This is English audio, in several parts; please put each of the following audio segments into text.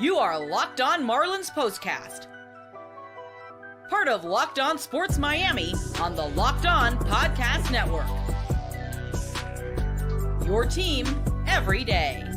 You are Locked On Marlins POSTCAST, part of Locked On Sports Miami on the Locked On Podcast Network. Your team every day.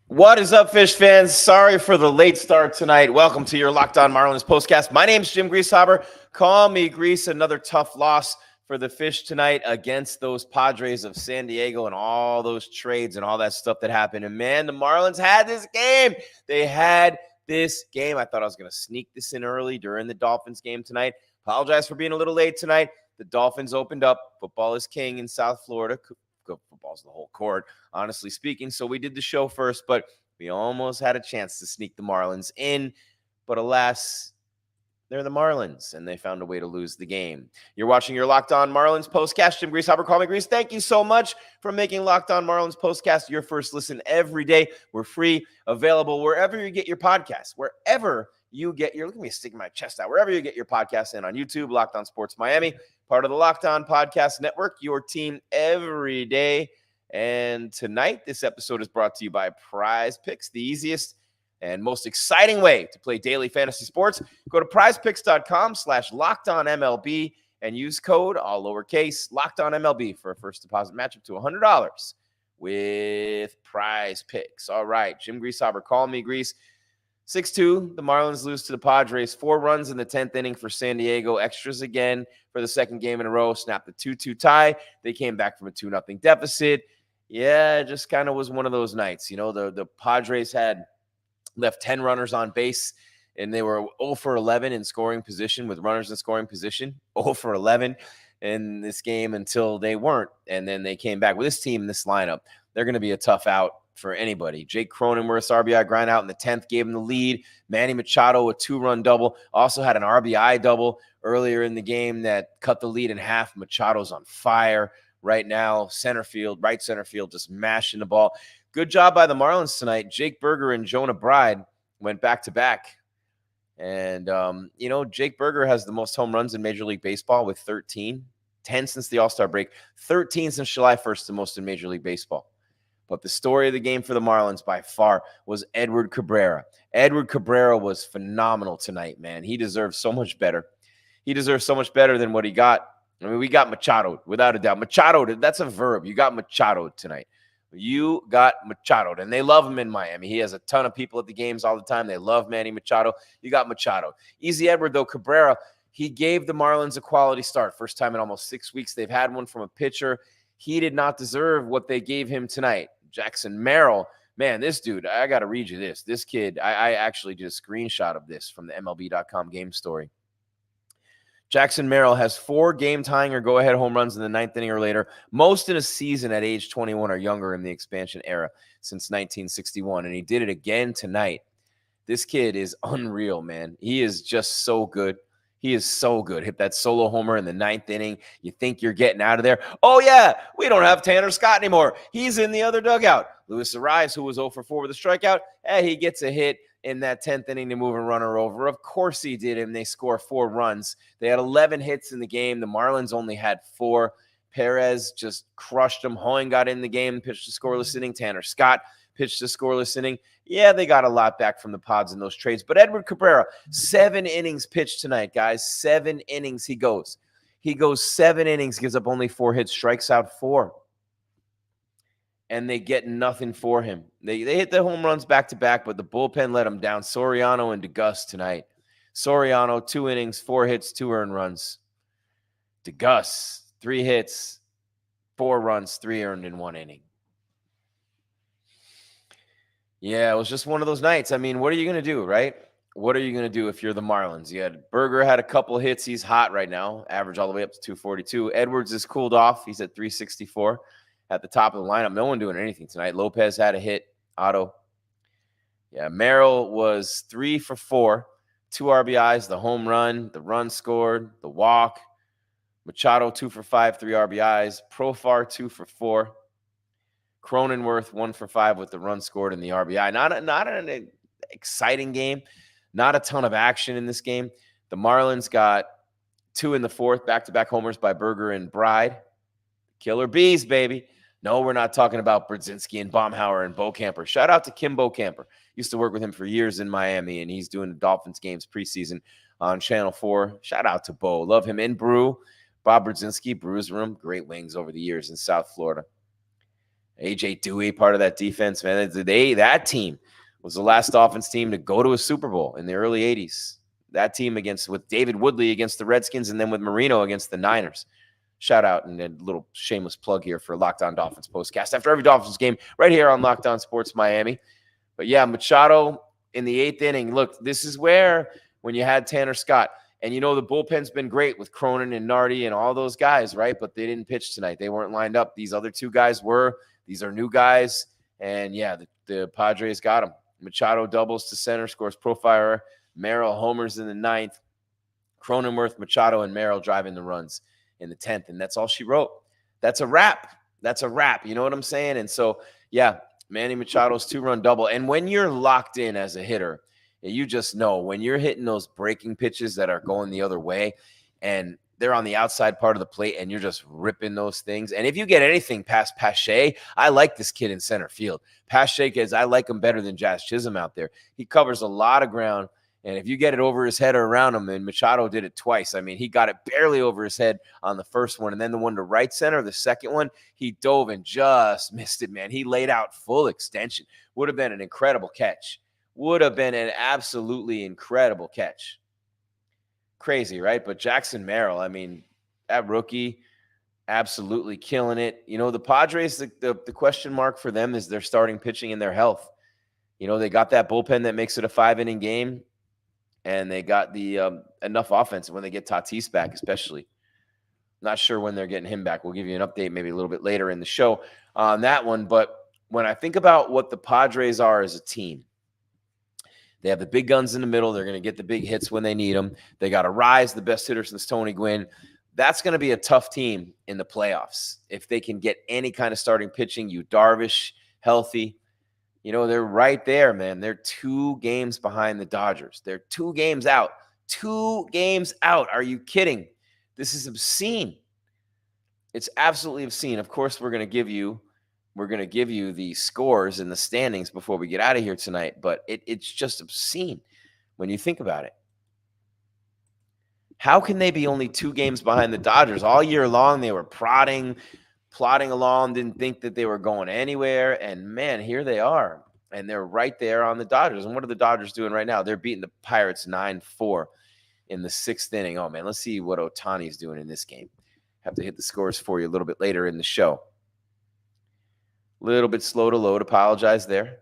What is up, Fish fans? Sorry for the late start tonight. Welcome to your Locked On Marlins postcast. My name's Jim Grieshaber. Call me Gries. Another tough loss for the Fish tonight against those Padres of San Diego and all those trades and all that stuff that happened. And man, the Marlins had this game. They had this game. I thought I was going to sneak this in early during the Dolphins game tonight. Apologize for being a little late tonight. The Dolphins opened up. Football is king in South Florida. Football's the whole court, honestly speaking. So we did the show first, but we almost had a chance to sneak the Marlins in. But alas, they're the Marlins, and they found a way to lose the game. You're watching your Locked On Marlins postcast. Jim Grieshaber, call me Gries. Thank you so much for making Locked On Marlins postcast your first listen every day. We're free, available wherever you get your podcasts, wherever you get your, look at me sticking my chest out, wherever you get your podcasts in on YouTube, Locked On Sports Miami, part of the Locked On Podcast Network, your team every day. And tonight, this episode is brought to you by Prize Picks, the easiest and most exciting way to play daily fantasy sports. Go to prizepicks.com/LockedOnMLB and use code, all lowercase, LockedOnMLB for a first deposit match up to $100 with Prize Picks. All right, Jim Grieshaber, call me Gries. 6-2, the Marlins lose to the Padres. 4 runs in the 10th inning for San Diego. Extras again for the second game in a row. Snapped the 2-2 tie. They came back from a 2-0 deficit. Yeah, it just kind of was one of those nights. You know, the Padres had left 10 runners on base, and they were 0 for 11 in scoring position with runners in scoring position. 0 for 11 in this game until they weren't, and then they came back with this team, this lineup. They're going to be a tough out for anybody. Jake Cronenworth's RBI grind out in the 10th gave him the lead. Manny Machado, a 2-run double, also had an RBI double earlier in the game that cut the lead in half. Machado's on fire right now. Right center field, just mashing the ball. Good job by the Marlins tonight. Jake Burger and Jonah Bride went back-to-back. And, Jake Burger has the most home runs in Major League Baseball with 13. 10 since the All-Star break. 13 since July 1st, the most in Major League Baseball. But the story of the game for the Marlins by far was Edward Cabrera. Edward Cabrera was phenomenal tonight, man. He deserves so much better. He deserves so much better than what he got. I mean, we got Machado, without a doubt. Machado, that's a verb. You got Machado tonight. You got Machado, and they love him in Miami. He has a ton of people at the games all the time. They love Manny Machado. You got Machado. Easy Edward, though, Cabrera, he gave the Marlins a quality start. First time in almost 6 weeks they've had one from a pitcher. He did not deserve what they gave him tonight. Jackson Merrill, man, this dude, I got to read you this. This kid, I actually did a screenshot of this from the MLB.com game story. Jackson Merrill has 4 game-tying or go-ahead home runs in the 9th inning or later, most in a season at age 21 or younger in the expansion era since 1961, and he did it again tonight. This kid is unreal, man. He is just so good. He is so good. Hit that solo homer in the 9th inning. You think you're getting out of there. Oh, yeah, we don't have Tanner Scott anymore. He's in the other dugout. Luis Gries, who was 0 for 4 with a strikeout, he gets a hit in that 10th inning to move a runner over. Of course he did, and they score 4 runs. They had 11 hits in the game. The Marlins only had 4. Perez just crushed them. Hoying got in the game, pitched a scoreless inning. Tanner Scott pitched a scoreless inning. Yeah, they got a lot back from the Pods in those trades. But Edward Cabrera, 7 innings pitched tonight, guys. 7 innings he goes. He goes 7 innings, gives up only 4 hits, strikes out 4. And they get nothing for him. They hit the home runs back-to-back, but the bullpen let them down. Soriano and DeGus tonight. Soriano, 2 innings, 4 hits, 2 earned runs. DeGus, 3 hits, 4 runs, 3 earned in 1 inning. Yeah, it was just one of those nights. I mean, what are you going to do, right? What are you going to do if you're the Marlins? You had Burger had a couple hits. He's hot right now. Average all the way up to 242. Edwards is cooled off. He's at 364. At the top of the lineup. No one doing anything tonight. Lopez had a hit. Otto. Yeah, Merrill was 3 for 4. 2 RBIs, the home run, the run scored, the walk. Machado, 2 for 5, 3 RBIs. Profar, 2 for 4. Cronenworth, 1 for 5 with the run scored and the RBI. Not an exciting game. Not a ton of action in this game. The Marlins got 2 in the 4th, back-to-back homers by Burger and Bride. Killer bees, baby. No, we're not talking about Brzezinski and Baumhauer and Bocamper. Shout out to Kim Bocamper. Used to work with him for years in Miami, and he's doing the Dolphins games preseason on Channel 4. Shout out to Bo. Love him. And Brew, Bob Brzezinski, Brew's Room. Great wings over the years in South Florida. A.J. Dewey, part of that defense, man. That team was the last offense team to go to a Super Bowl in the early 80s. That team with David Woodley against the Redskins and then with Marino against the Niners. Shout out and a little shameless plug here for Locked On Dolphins postcast after every Dolphins game right here on Locked On Sports Miami. But yeah, Machado in the 8th inning. Look, this is where when you had Tanner Scott, and the bullpen's been great with Cronin and Nardi and all those guys, right? But they didn't pitch tonight. They weren't lined up. These other two guys were. These are new guys. And yeah, the Padres got them. Machado doubles to center, scores Profire. Merrill homers in the 9th. Cronenworth, Machado, and Merrill driving the runs in the 10th. And that's all she wrote. That's a wrap. That's a wrap. You know what I'm saying? And so, yeah, Manny Machado's 2-run double. And when you're locked in as a hitter, you just know when you're hitting those breaking pitches that are going the other way and they're on the outside part of the plate and you're just ripping those things. And if you get anything past Pache, I like this kid in center field. Pache, I like him better than Jazz Chisholm out there. He covers a lot of ground. And if you get it over his head or around him, and Machado did it twice. I mean, he got it barely over his head on the first one. And then the one to right center, the second one, he dove and just missed it, man. He laid out full extension. Would have been an incredible catch. Would have been an absolutely incredible catch. Crazy, right? But Jackson Merrill, I mean, that rookie, absolutely killing it. The Padres, the question mark for them is their starting pitching and their health. They got that bullpen that makes it a 5-inning game. And they got the enough offense when they get Tatis back, especially. Not sure when they're getting him back. We'll give you an update maybe a little bit later in the show on that one. But when I think about what the Padres are as a team, they have the big guns in the middle. They're going to get the big hits when they need them. They got a Rise, the best hitter since Tony Gwynn. That's going to be a tough team in the playoffs. If they can get any kind of starting pitching, Darvish healthy. They're right there, man. They're 2 games behind the Dodgers. They're 2 games out. 2 games out. Are you kidding? This is obscene. It's absolutely obscene. Of course, we're going to give you the scores and the standings before we get out of here tonight, but it's just obscene when you think about it. How can they be only 2 games behind the Dodgers? All year long, they were plodding along, didn't think that they were going anywhere. And man, here they are. And they're right there on the Dodgers. And what are the Dodgers doing right now? They're beating the Pirates 9-4 in the 6th inning. Oh man, let's see what Ohtani's doing in this game. Have to hit the scores for you a little bit later in the show. A little bit slow to load. Apologize there.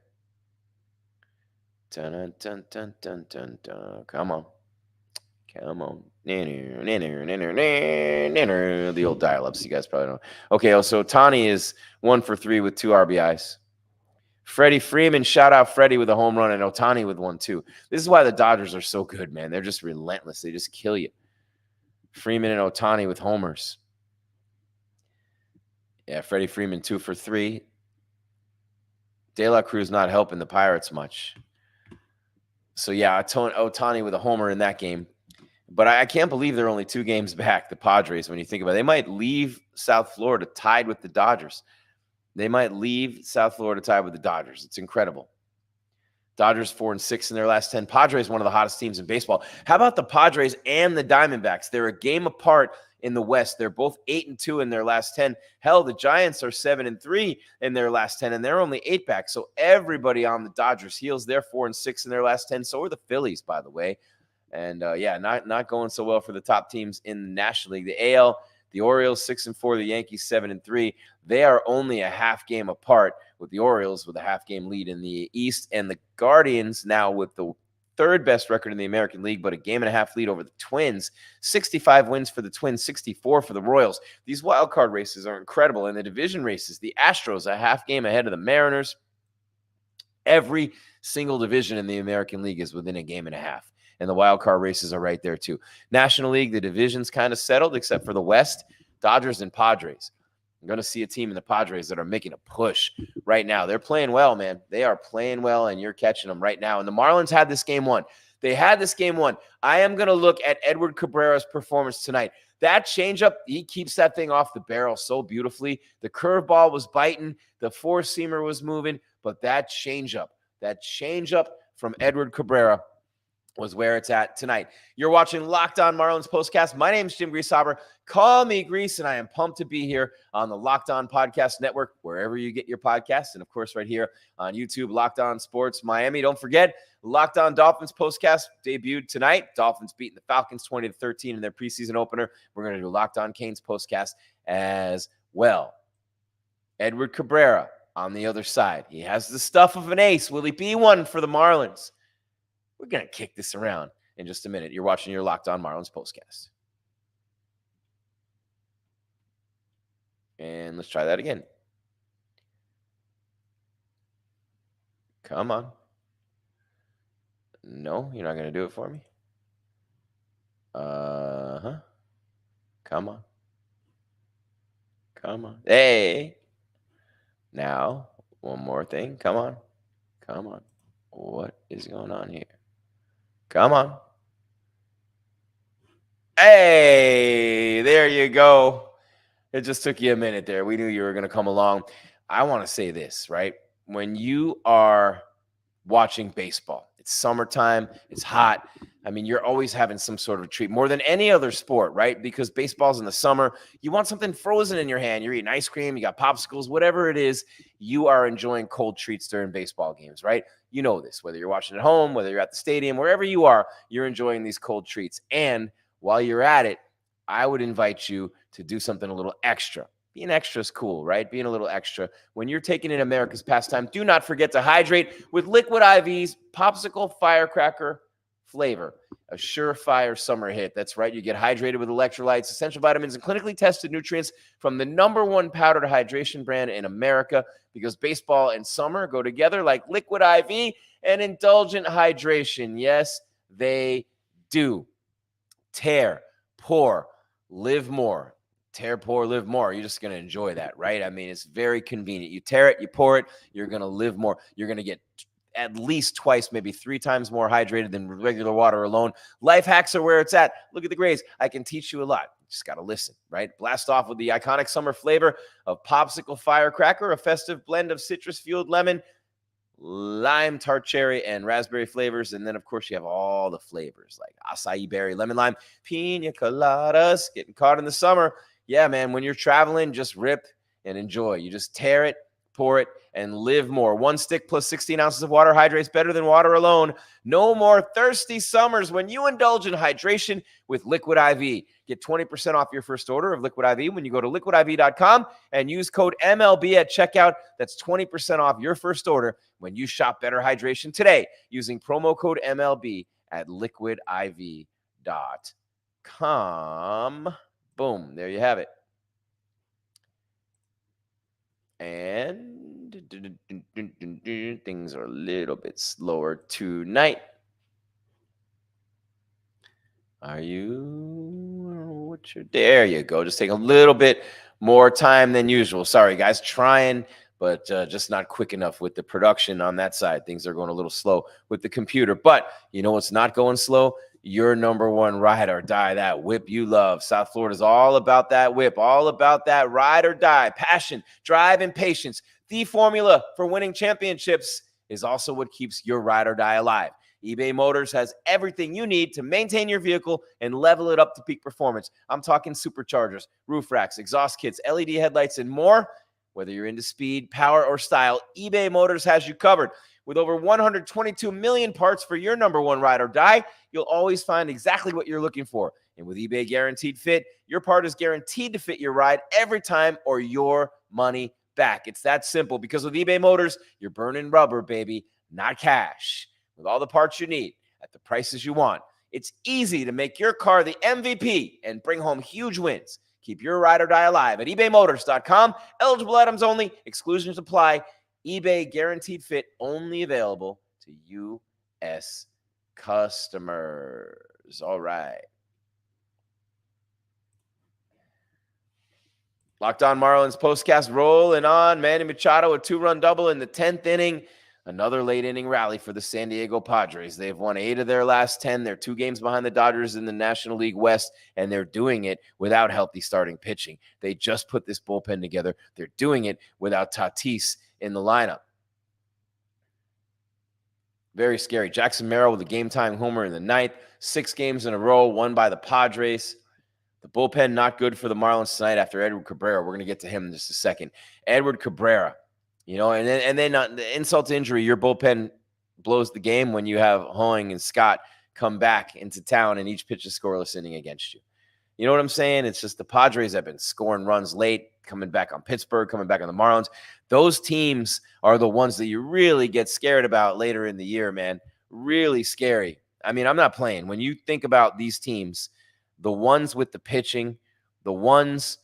Dun, dun, dun, dun, dun, dun. Come on. The old dial-ups, you guys probably know. Okay, so Ohtani is 1 for 3 with 2 RBIs. Freddie Freeman, shout out Freddie with a home run, and Ohtani with 1 too. This is why the Dodgers are so good, man. They're just relentless. They just kill you. Freeman and Ohtani with homers. Yeah, Freddie Freeman 2 for 3. De La Cruz not helping the Pirates much. So yeah, Ohtani with a homer in that game. But I can't believe they're only 2 games back, the Padres, when you think about it. They might leave South Florida tied with the Dodgers. It's incredible. Dodgers 4-6 in their last 10. Padres, one of the hottest teams in baseball. How about the Padres and the Diamondbacks? They're a game apart in the West. They're both 8-2 in their last 10. Hell, the Giants are 7-3 in their last 10, and they're only 8 back. So everybody on the Dodgers' heels. They're 4-6 in their last 10. So are the Phillies, by the way. And not going so well for the top teams in the National League. The AL, the Orioles 6-4, the Yankees 7-3. They are only a half game apart, with the Orioles with a half game lead in the East, and the Guardians now with the 3rd best record in the American League, but a game and a half lead over the Twins. 65 wins for the Twins, 64 for the Royals. These wild card races are incredible. And the division races, the Astros a half game ahead of the Mariners. Every single division in the American League is within a game and a half. And the wild card races are right there too. National League, the division's kind of settled except for the West, Dodgers and Padres. I'm going to see a team in the Padres that are making a push right now. They're playing well, man. They are playing well, and you're catching them right now. And the Marlins had this game won. They had this game won. I am going to look at Edward Cabrera's performance tonight. That changeup, he keeps that thing off the barrel so beautifully. The curveball was biting. The four-seamer was moving. But that changeup from Edward Cabrera was where it's at tonight. You're watching Locked On Marlins Postcast. My name is Jim Grieshaber. Call me Gries, and I am pumped to be here on the Locked On Podcast Network, wherever you get your podcasts, and of course right here on YouTube, Locked On Sports Miami. Don't forget, Locked On Dolphins Postcast debuted tonight. Dolphins beating the Falcons 20-13 in their preseason opener. We're going to do Locked On Canes Postcast as well. Edward Cabrera on the other side. He has the stuff of an ace. Will he be one for the Marlins? We're going to kick this around in just a minute. You're watching your Locked On Marlins Postcast. And let's try that again. Come on. No, you're not going to do it for me? Come on. Come on. Hey. Now, one more thing. Come on. Come on. What is going on here? Come on. Hey, there you go. It just took you a minute there. We knew you were going to come along. I want to say this, right? When you are watching baseball, it's summertime, it's hot. I mean, you're always having some sort of treat more than any other sport, right? Because baseball's in the summer. You want something frozen in your hand. You're eating ice cream, you got popsicles, whatever it is. You are enjoying cold treats during baseball games, right? You know this, whether you're watching at home, whether you're at the stadium, wherever you are, you're enjoying these cold treats. And while you're at it, I would invite you to do something a little extra. Being extra is cool, right? Being a little extra. When you're taking in America's pastime, do not forget to hydrate with Liquid IV's Popsicle Firecracker flavor. A surefire summer hit. That's right. You get hydrated with electrolytes, essential vitamins, and clinically tested nutrients from the #1 powdered hydration brand in America, because baseball and summer go together like Liquid IV and indulgent hydration. Yes, they do. Tear, pour, live more. Tear, pour, live more. You're just going to enjoy that, right? I mean, it's very convenient. You tear it, you pour it, you're going to live more. You're going to get at least twice, maybe 3 times more hydrated than regular water alone. Life hacks are where it's at. Look at the Gries. I can teach you a lot. You just got to listen, right? Blast off with the iconic summer flavor of Popsicle Firecracker, a festive blend of citrus-fueled lemon, lime, tart cherry, and raspberry flavors. And then, of course, you have all the flavors like acai berry, lemon lime, pina coladas. Getting caught in the summer. Yeah, man, when you're traveling, just rip and enjoy. You just tear it, pour it, and live more. 1 stick plus 16 ounces of water hydrates better than water alone. No more thirsty summers when you indulge in hydration with Liquid IV. Get 20% off your first order of Liquid IV when you go to liquidiv.com and use code MLB at checkout. That's 20% off your first order when you shop Better Hydration today using promo code MLB at liquidiv.com. Boom, there you have it. And things are a little bit slower tonight. There you go. Just take a little bit more time than usual. Sorry, guys, trying, but just not quick enough with the production on that side. Things are going a little slow with the computer. But you know what's not going slow? Your #1 ride or die, that whip you love. South Florida is all about that whip, all about that ride or die. Passion, drive, and patience. The formula for winning championships is also what keeps your ride or die alive. eBay Motors has everything you need to maintain your vehicle and level it up to peak performance. I'm talking superchargers, roof racks, exhaust kits, LED headlights, and more. Whether you're into speed, power, or style, eBay Motors has you covered. With over 122 million parts for your #1 ride or die, you'll always find exactly what you're looking for. And with eBay Guaranteed Fit, your part is guaranteed to fit your ride every time or your money back. It's that simple, because with eBay Motors, you're burning rubber, baby, not cash. With all the parts you need at the prices you want, it's easy to make your car the MVP and bring home huge wins. Keep your ride or die alive at ebaymotors.com. Eligible items only. Exclusions apply. eBay Guaranteed Fit only available to U.S. customers. All right. Locked On Marlins Postcast rolling on. Manny Machado, a 2-run double in the 10th inning. Another late inning rally for the San Diego Padres. They've won 8 of their last 10. They're 2 games behind the Dodgers in the National League West, and they're doing it without healthy starting pitching. They just put this bullpen together. They're doing it without Tatis in the lineup. Very scary. Jackson Merrill with a game-time homer in the 9th. 6 games in a row, won by the Padres. The bullpen not good for the Marlins tonight after Edward Cabrera. We're going to get to him in just a second. Edward Cabrera. And then the insult to injury, your bullpen blows the game when you have Hoying and Scott come back into town and each pitch a scoreless inning against you. You know what I'm saying? It's just the Padres have been scoring runs late, coming back on Pittsburgh, coming back on the Marlins. Those teams are the ones that you really get scared about later in the year, man. Really scary. I mean, I'm not playing. When you think about these teams, the ones with the pitching, the ones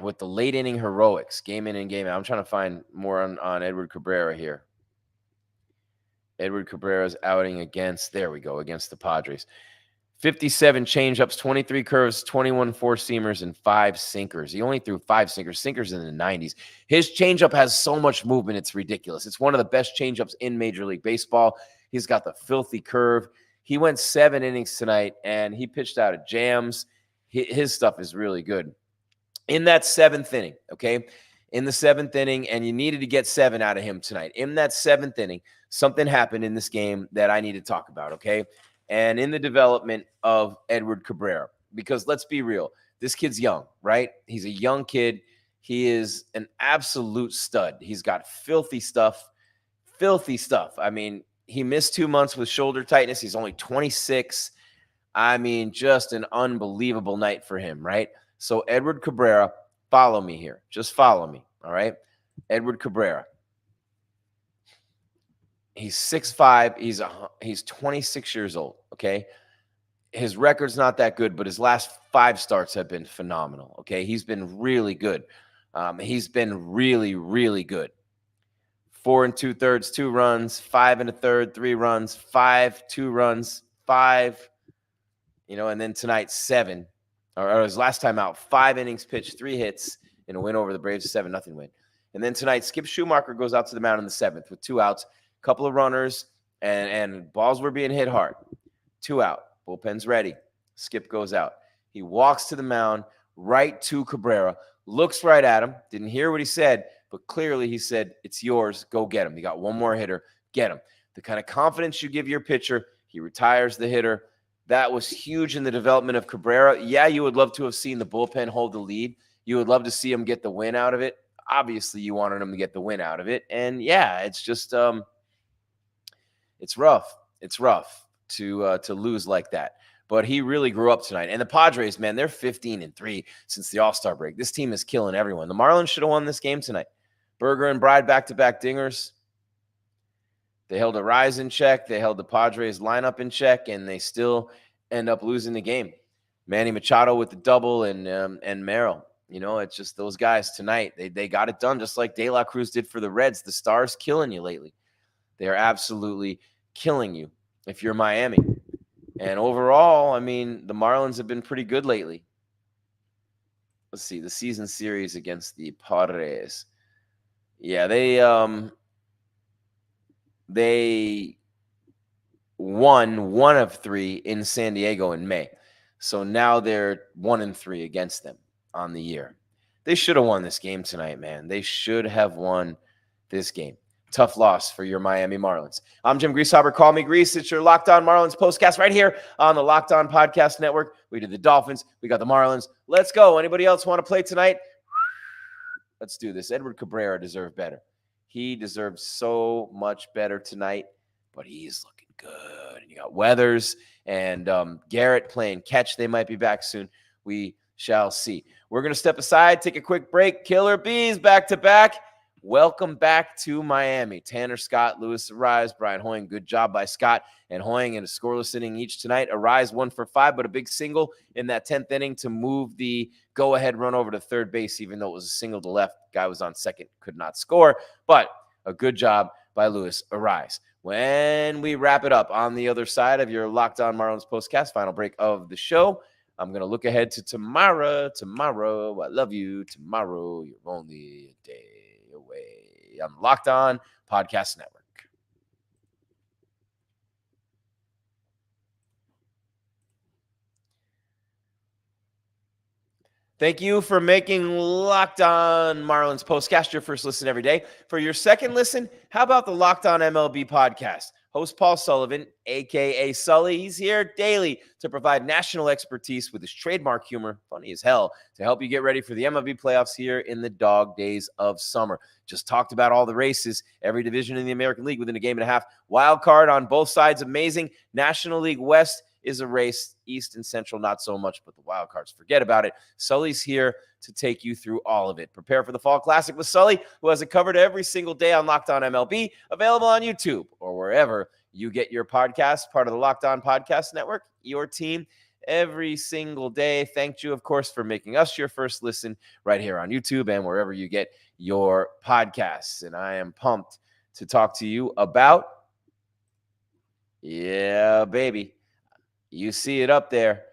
with the late inning heroics, game in and game out. I'm trying to find more on Edward Cabrera here. Edward Cabrera's outing against the Padres. 57 changeups, 23 curves, 21 four-seamers, and 5 sinkers. He only threw 5 sinkers in the 90s. His changeup has so much movement, it's ridiculous. It's one of the best changeups in Major League Baseball. He's got the filthy curve. He went 7 innings tonight, and he pitched out of jams. His stuff is really good. In that 7th inning, okay? In the 7th inning, and you needed to get 7 out of him tonight. In that 7th inning, something happened in this game that I need to talk about, okay? And in the development of Edward Cabrera, because let's be real, this kid's young, right? He's a young kid. He is an absolute stud. He's got filthy stuff. I mean, he missed 2 months with shoulder tightness. He's only 26. I mean, just an unbelievable night for him, right? So Edward Cabrera, follow me here. Just follow me, all right? Edward Cabrera. He's 6'5". He's 26 years old, okay? His record's not that good, but his last 5 starts have been phenomenal, okay? He's been really good. He's been really, really good. 4 2/3, 2 runs, 5 1/3, 3 runs, 5, 2 runs, 5, and then tonight 7. Or his last time out, 5 innings pitched, 3 hits, in a win over the Braves, 7-0 win. And then tonight, Skip Schumacher goes out to the mound in the 7th with 2 outs, a couple of runners, and balls were being hit hard. 2 out, bullpen's ready. Skip goes out. He walks to the mound, right to Cabrera, looks right at him, didn't hear what he said, but clearly he said, "It's yours, go get him. You got one more hitter, get him." The kind of confidence you give your pitcher, he retires the hitter. That was huge in the development of Cabrera. Yeah, you would love to have seen the bullpen hold the lead. You would love to see him get the win out of it. Obviously, you wanted him to get the win out of it. And yeah, it's just it's rough. It's rough to lose like that. But he really grew up tonight. And the Padres, man, they're 15-3 since the All-Star break. This team is killing everyone. The Marlins should have won this game tonight. Burger and Bride back-to-back dingers. They held a Rise in check. They held the Padres lineup in check, and they still end up losing the game. Manny Machado with the double and Merrill. It's just those guys tonight. They got it done just like De La Cruz did for the Reds. The Stars killing you lately. They are absolutely killing you if you're Miami. And overall, I mean, the Marlins have been pretty good lately. Let's see, the season series against the Padres. Yeah, they won 1 of 3 in San Diego in May. So now they're 1-3 against them on the year. They should have won this game tonight, man. They should have won this game. Tough loss for your Miami Marlins. I'm Jim Grieshaber. Call me Gries. It's your Locked On Marlins postcast right here on the Locked On Podcast Network. We did the Dolphins. We got the Marlins. Let's go. Anybody else want to play tonight? Let's do this. Edward Cabrera deserved better. He deserved so much better tonight, but he's looking good. And you got Weathers and Garrett playing catch. They might be back soon. We shall see. We're going to step aside, take a quick break. Killer Bees back-to-back. Welcome back to Miami. Tanner Scott, Luis Arise, Brian Hoying. Good job by Scott and Hoying in a scoreless inning each tonight. Arise 1 for 5, but a big single in that 10th inning to move the go-ahead run over to third base, even though it was a single to left. Guy was on second, could not score, but a good job by Luis Arise. When we wrap it up on the other side of your Locked On Marlins postcast, final break of the show, I'm going to look ahead to tomorrow. I love you. Tomorrow, you're only a day away. I'm Locked On Podcast Network. Thank you for making Locked On Marlins Postcast your first listen every day. For your second listen, how about the Locked On MLB podcast? Host Paul Sullivan, a.k.a. Sully, he's here daily to provide national expertise with his trademark humor, funny as hell, to help you get ready for the MLB playoffs here in the dog days of summer. Just talked about all the races, every division in the American League within a game and a half. Wild card on both sides, amazing. National League West is a race. East and Central, not so much, but the wild cards, forget about it. Sully's here to take you through all of it. Prepare for the Fall Classic with Sully, who has it covered every single day on Locked On MLB, available on YouTube or wherever you get your podcast, part of the Locked On Podcast Network, your team every single day. Thank you, of course, for making us your first listen right here on YouTube and wherever you get your podcasts. And I am pumped to talk to you about, yeah, baby. You see it up there.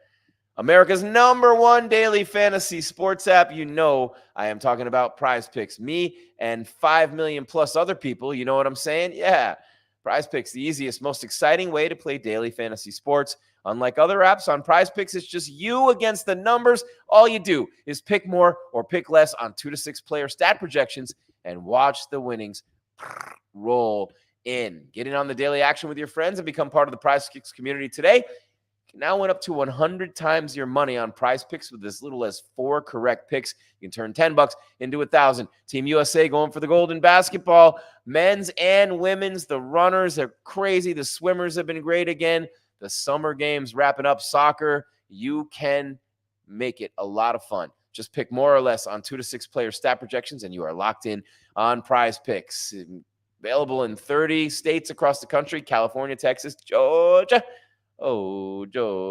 America's #1 daily fantasy sports app. You know I am talking about Prize Picks. Me and 5 million plus other people. You know what I'm saying? Yeah. Prize Picks, the easiest, most exciting way to play daily fantasy sports. Unlike other apps, on Prize Picks, it's just you against the numbers. All you do is pick more or pick less on 2 to 6 player stat projections and watch the winnings roll in. Get in on the daily action with your friends and become part of the Prize Picks community today. Now win up to 100 times your money on Prize Picks with as little as 4 correct picks. You can turn $10 into 1,000. Team USA going for the gold in basketball. Men's and women's. The runners are crazy. The swimmers have been great again. The summer games wrapping up. Soccer. You can make it a lot of fun. Just pick more or less on 2 to 6 player stat projections, and you are locked in on Prize Picks. Available in 30 states across the country: California, Texas, Georgia. Oh, Georgia.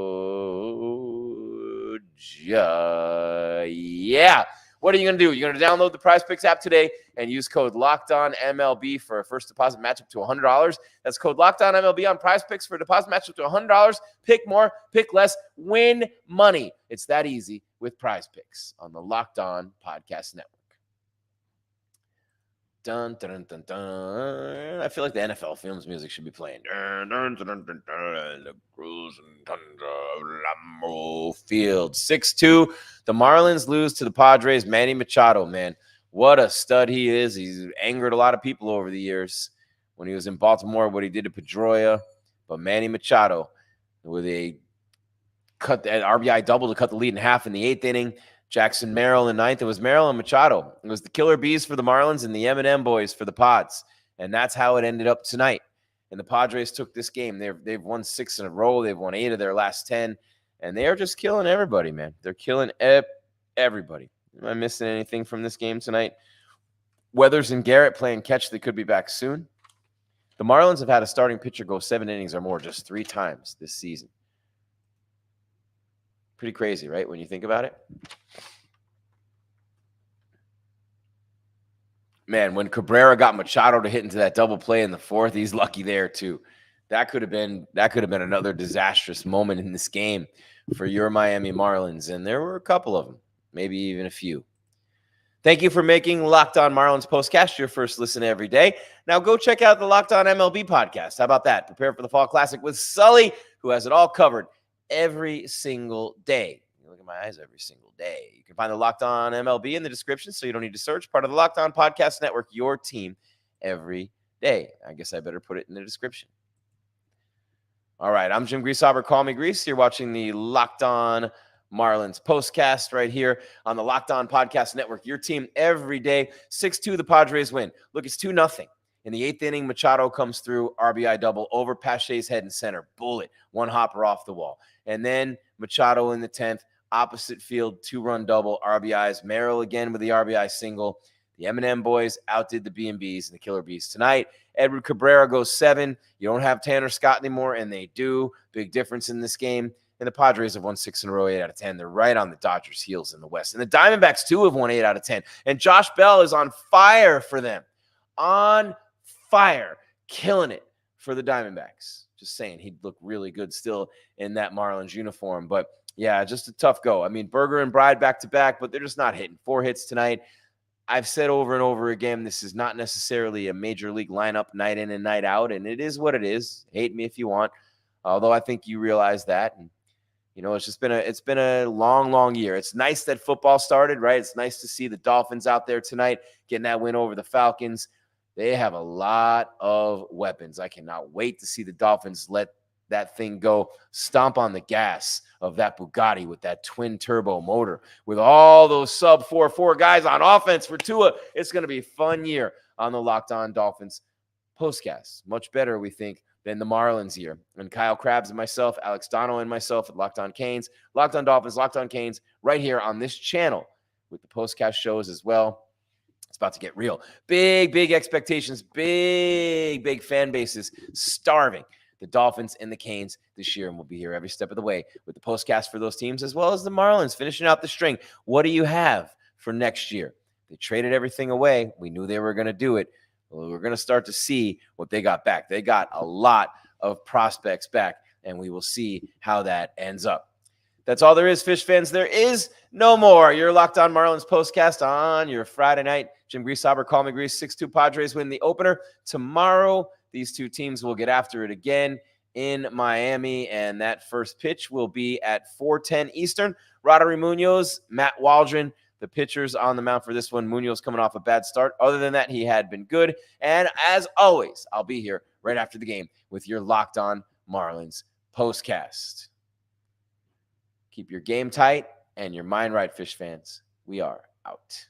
Yeah. What are you going to do? You're going to download the Prize Picks app today and use code LOCKEDONMLB for a first deposit match up to $100. That's code LOCKEDONMLB on Prize Picks for a deposit match up to $100. Pick more, pick less, win money. It's that easy with Prize Picks on the Locked On Podcast Network. Dun, dun, dun, dun. I feel like the NFL films music should be playing. Dun, dun, dun, dun, dun, dun. The cruising tundra of Lambeau Field. 6-2. The Marlins lose to the Padres. Manny Machado, man. What a stud he is. He's angered a lot of people over the years when he was in Baltimore, what he did to Pedroia. But Manny Machado with a RBI double to cut the lead in half in the 8th inning. Jackson Merrill in 9th. It was Merrill and Machado. It was the Killer Bees for the Marlins and the M&M boys for the Pods. And that's how it ended up tonight. And the Padres took this game. They've won 6 in a row. They've won 8 of their last 10. And they are just killing everybody, man. They're killing everybody. Am I missing anything from this game tonight? Weathers and Garrett playing catch. They could be back soon. The Marlins have had a starting pitcher go 7 innings or more just 3 times this season. Pretty crazy, right, when you think about it? Man, when Cabrera got Machado to hit into that double play in the 4th, he's lucky there too. That could have been another disastrous moment in this game for your Miami Marlins, and there were a couple of them, maybe even a few. Thank you for making Locked On Marlins Postcast your first listen every day. Now go check out the Locked On MLB podcast. How about that? Prepare for the Fall Classic with Sully, who has it all covered every single day. You look at my eyes every single day. You can find the Locked On MLB in the description, so you don't need to search. Part of the Locked On Podcast Network, your team every day. I guess I better put it in the description. All right, I'm Jim Grieshaber. Call me Gries. You're watching the Locked On Marlins Postcast right here on the Locked On Podcast Network. Your team every day. 6-2, the Padres win. Look, it's 2-0. In the 8th inning, Machado comes through, RBI double over Pache's head and center. Bullet, 1 hopper off the wall. And then Machado in the 10th, opposite field, 2-run double, RBIs. Merrill again with the RBI single. The M&M boys outdid the B&Bs and the Killer Bees tonight. Edward Cabrera goes 7. You don't have Tanner Scott anymore, and they do. Big difference in this game. And the Padres have won 6 in a row, 8 out of 10. They're right on the Dodgers' heels in the West. And the Diamondbacks, too, have won 8 out of 10. And Josh Bell is on fire for them. On fire. Killing it for the Diamondbacks. Just saying, he'd look really good still in that Marlins uniform. But, yeah, just a tough go. I mean, Burger and Bride back-to-back, but they're just not hitting. 4 hits tonight. I've said over and over again, this is not necessarily a major league lineup night in and night out, and it is what it is. Hate me if you want, although I think you realize that. And it's been a long year. It's nice that football started, right? It's nice to see the Dolphins out there tonight getting that win over the Falcons. They have a lot of weapons. I cannot wait to see the Dolphins let that thing go, stomp on the gas of that Bugatti with that twin turbo motor, with all those sub 4.4 guys on offense for Tua. It's going to be a fun year on the Locked On Dolphins postcast. Much better, we think, than the Marlins year. And Kyle Krabs and myself, Alex Dono and myself at Locked On Canes, Locked On Dolphins, Locked On Canes, right here on this channel with the postcast shows as well. It's about to get real. Big expectations, big fan bases starving the Dolphins and the Canes this year, and we'll be here every step of the way with the postcast for those teams, as well as the Marlins finishing out the string. What do you have for next year? They traded everything away. We knew they were going to do it. Well, we're going to start to see what they got back. They got a lot of prospects back, and we will see how that ends up. That's all there is, Fish fans. There is no more. Your Locked On Marlins postcast on your Friday night. Jim Grieshaber, call me Gries. 6-2 Padres win the opener. Tomorrow, these two teams will get after it again in Miami, and that first pitch will be at 4:10 Eastern. Roddery Munoz, Matt Waldron, the pitchers on the mound for this one. Munoz coming off a bad start. Other than that, he had been good. And as always, I'll be here right after the game with your Locked On Marlins postcast. Keep your game tight and your mind right, Fish fans. We are out.